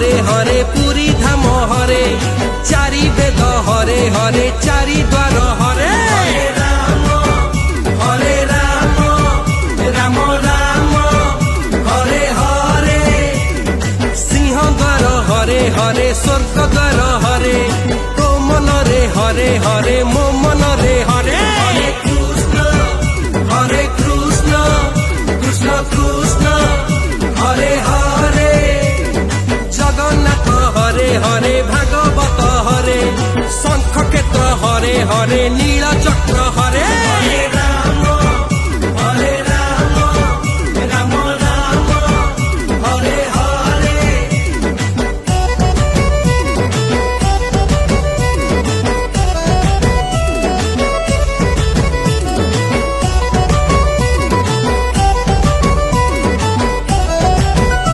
हरे हरे पुरी धाम हरे चारि वेद हरे हरे चारि द्वार हरे राम राम राम हरे हरे सिंह द्वार हरे हरे स्वर्ग द्वार हरे तो मन रे हरे हरे मो मन रे हरे कृष्ण कृष्ण कृष्ण हरे हरे जगन्नाथ हरे हरे भागवत हरे शंख क्षेत्र हरे हरे नील चक्र हरे